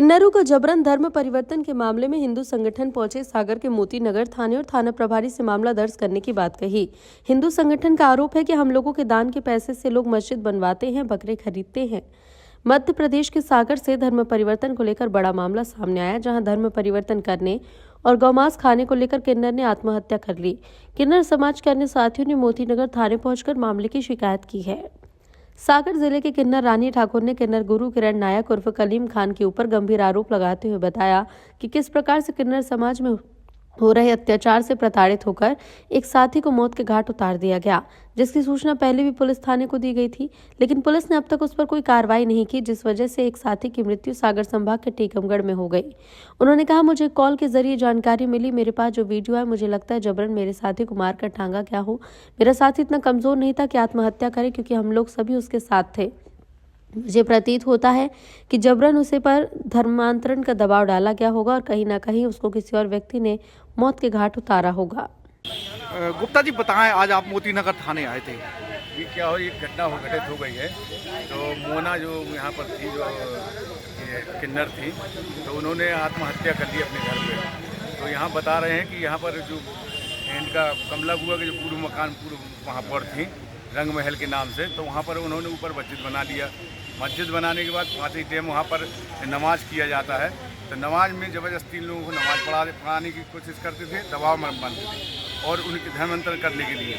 किन्नरों का जबरन धर्म परिवर्तन के मामले में हिंदू संगठन पहुंचे सागर के मोती नगर थाने और थाना प्रभारी से मामला दर्ज करने की बात कही। हिंदू संगठन का आरोप है कि हम लोगों के दान के पैसे से लोग मस्जिद बनवाते हैं, बकरे खरीदते हैं। मध्य प्रदेश के सागर से धर्म परिवर्तन को लेकर बड़ा मामला सामने आया, जहां धर्म परिवर्तन करने और गौमांस खाने को लेकर किन्नर ने आत्महत्या कर ली। किन्नर समाज के अन्य साथियों ने मोती नगर थाने पहुंचकर मामले की शिकायत की है। सागर जिले के किन्नर रानी ठाकुर ने किन्नर गुरु किरण नायक उर्फ कलीम खान के ऊपर गंभीर आरोप लगाते हुए बताया कि किस प्रकार से किन्नर समाज में हो रहे अत्याचार से प्रताड़ित होकर एक साथी को मौत के घाट उतार दिया गया, जिसकी सूचना पहले भी पुलिस थाने को दी गई थी, लेकिन पुलिस ने अब तक उस पर कोई कार्रवाई नहीं की, जिस वजह से एक साथी की मृत्यु सागर संभाग के टीकमगढ़ में हो गई। उन्होंने कहा, मुझे कॉल के जरिए जानकारी मिली, मेरे पास जो वीडियो है, मुझे लगता है जबरन मेरे साथी को मारकर टांगा गया हो। मेरा साथी इतना कमजोर नहीं था कि आत्महत्या करे, क्योंकि हम लोग सभी उसके साथ थे। मुझे प्रतीत होता है कि जबरन उसे पर धर्मांतरण का दबाव डाला गया होगा और कहीं ना कहीं उसको किसी और व्यक्ति ने मौत के घाट उतारा होगा। गुप्ता जी बताएं, आज आप मोती नगर थाने आए थे। ये क्या हो, एक घटना घटित हो गई है। तो मोना जो यहाँ पर थी, जो ये किन्नर थी, तो उन्होंने आत्महत्या कर ली अपने घर पे। तो यहाँ बता रहे हैं कि यहाँ पर जो इनका कमला बुआ के जो पूर्व मकान वहाँ पर थी रंग महल के नाम से, तो वहाँ पर उन्होंने ऊपर मस्जिद बना लिया। मस्जिद बनाने के बाद 5 टाइम वहाँ पर नमाज किया जाता है। तो नमाज में ज़बरदस्ती लोगों को नमाज पढ़ाने की कोशिश करते थे, दबाव में बनते थे और उनके धर्मांतरण करने के लिए।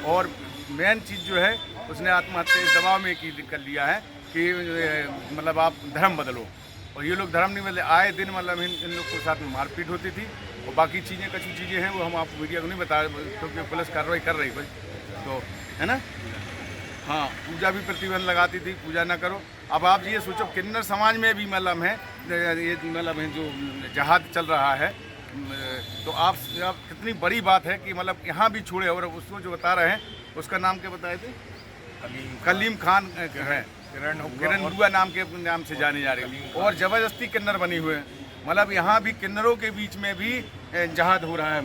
और मेन चीज़ जो है, उसने आत्महत्या इस दबाव में कर लिया है कि मतलब आप धर्म बदलो। और ये लोग धर्म नहीं बदले, आए दिन मतलब इन लोग के साथ मारपीट होती थी। और बाकी चीज़ें कुछ चीज़ें हैं वो हम आप मीडिया को नहीं बता, क्योंकि पुलिस कार्रवाई कर रही तो है ना। हाँ, पूजा भी प्रतिबंध लगाती थी, पूजा ना करो। अब आप ये सोचो, किन्नर समाज में भी मतलब है ये मतलब जो जहाद चल रहा है, तो आप कितनी बड़ी बात है कि मतलब यहाँ भी छोड़े। और उसको जो बता रहे हैं, उसका नाम क्या बताए थे? कलीम खान है, किरण बुआ नाम से जाने जा रही है। और ज़बरदस्ती किन्नर बनी हुए हैं, मतलब यहाँ भी किन्नरों के बीच में भी जहाद हो रहा है।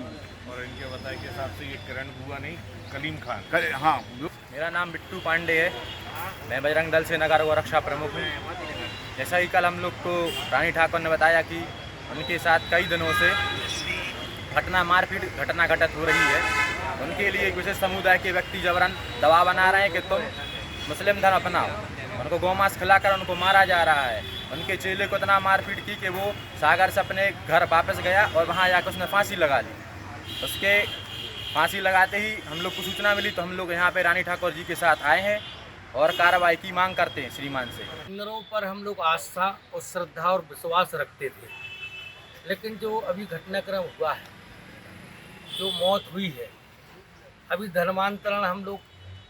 और इनके बताए के हिसाब से ये किरण बुआ नहीं, कलीम खान। हाँ, मेरा नाम बिट्टू पांडे है। मैं बजरंग दल से नगर रक्षा प्रमुख हूँ। जैसा कि कल हम लोग को रानी ठाकुर ने बताया कि उनके साथ कई दिनों से मारपीट घटना घटित हो रही है। उनके लिए एक विशेष समुदाय के व्यक्ति जबरन दबाव बना रहे हैं कि तुम मुस्लिम धर्म अपनाओ। उनको गौमांस खिलाकर उनको मारा जा रहा है। उनके चेले को इतना मारपीट की कि वो सागर से अपने घर वापस गया और वहाँ जाकर उसने फांसी लगा ली। उसके फांसी लगाते ही हम लोग को सूचना मिली, तो हम लोग यहाँ पे रानी ठाकुर जी के साथ आए हैं और कार्रवाई की मांग करते हैं श्रीमान से। किन्नरों पर हम लोग आस्था और श्रद्धा और विश्वास रखते थे, लेकिन जो अभी घटनाक्रम हुआ है, जो मौत हुई है, अभी धर्मांतरण हम लोग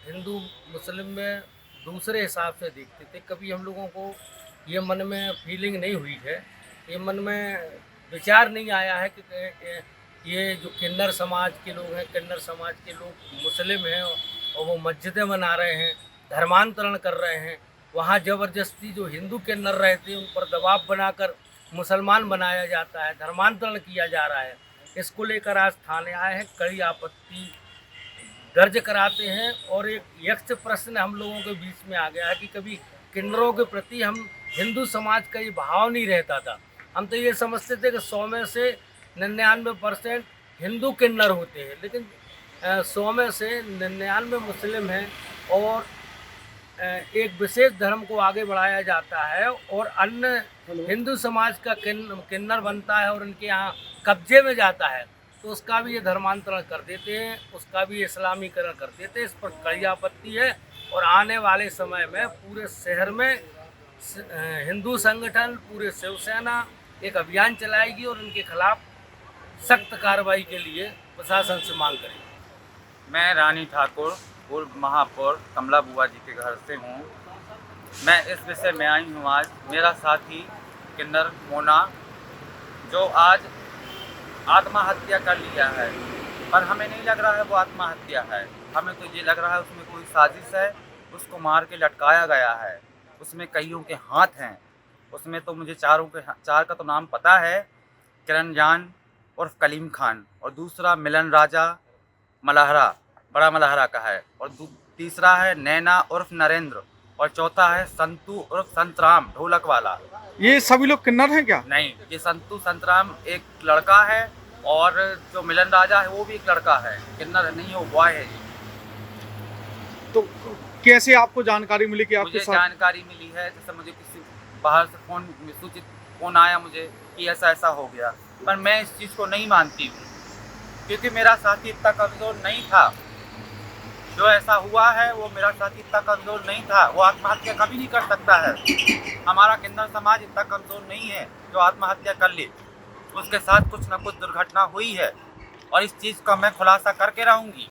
हिंदू मुस्लिम में दूसरे हिसाब से देखते थे। कभी हम लोगों को ये मन में फीलिंग नहीं हुई है, ये मन में विचार नहीं आया है कि ये जो किन्नर समाज के लोग हैं, किन्नर समाज के लोग मुस्लिम हैं और वो मस्जिदें बना रहे हैं, धर्मांतरण कर रहे हैं। वहाँ ज़बरदस्ती जो हिंदू किन्नर रहते हैं उन पर दबाव बनाकर मुसलमान बनाया जाता है, धर्मांतरण किया जा रहा है। इसको लेकर आज थाने आए हैं, कड़ी आपत्ति दर्ज कराते हैं। और एक यक्ष प्रश्न हम लोगों के बीच में आ गया है कि कभी किन्नरों के प्रति हम हिंदू समाज का ये भाव नहीं रहता था। हम तो ये समझते थे कि 100 में से 99% हिंदू किन्नर होते हैं, लेकिन 100 में से 99 मुस्लिम हैं और एक विशेष धर्म को आगे बढ़ाया जाता है और अन्य हिंदू समाज का किन्नर बनता है और उनके यहाँ कब्जे में जाता है, तो उसका भी ये धर्मांतरण कर देते हैं, उसका भी इस्लामीकरण कर देते हैं। इस पर कड़ी आपत्ति है और आने वाले समय में पूरे शहर में हिंदू संगठन, पूरे शिवसेना एक अभियान चलाएगी और उनके खिलाफ सख्त कार्रवाई के लिए प्रशासन से मांग करेगी। मैं रानी ठाकुर पूर्व महापौर कमला बुआ जी के घर से हूँ। मैं इस विषय में आई हूँ। आज मेरा साथी किन्नर मोना जो आज आत्महत्या कर लिया है, पर हमें नहीं लग रहा है वो आत्महत्या है। हमें तो ये लग रहा है उसमें कोई साजिश है, उसको मार के लटकाया गया है। उसमें कईयों के हाथ हैं। उसमें तो मुझे चार का तो नाम पता है, किरण जान उर्फ कलीम खान, और दूसरा मिलन राजा मलहरा, बड़ा मलहरा का है, और तीसरा है नैना उर्फ नरेंद्र, और चौथा है संतू उर्फ संतराम ढोलक वाला। ये सभी लोग किन्नर हैं क्या? नहीं, ये संतू संतराम एक लड़का है और जो मिलन राजा है वो भी एक लड़का है, किन्नर नहीं है, वो बॉय है जी। तो कैसे आपको जानकारी मिली कि आपके मुझे साथ? जानकारी मिली है, जैसे मुझे किसी बाहर से फोन आया मुझे कि ऐसा ऐसा हो गया, पर मैं इस चीज़ को नहीं मानती हूँ क्योंकि मेरा साथी इतना कमज़ोर नहीं था। जो ऐसा हुआ है वो मेरा साथी इतना कमज़ोर नहीं था, वो आत्महत्या कभी नहीं कर सकता है। हमारा किन्नर समाज इतना कमज़ोर नहीं है जो आत्महत्या कर ले। उसके साथ कुछ ना कुछ दुर्घटना हुई है और इस चीज़ का मैं खुलासा करके रहूँगी।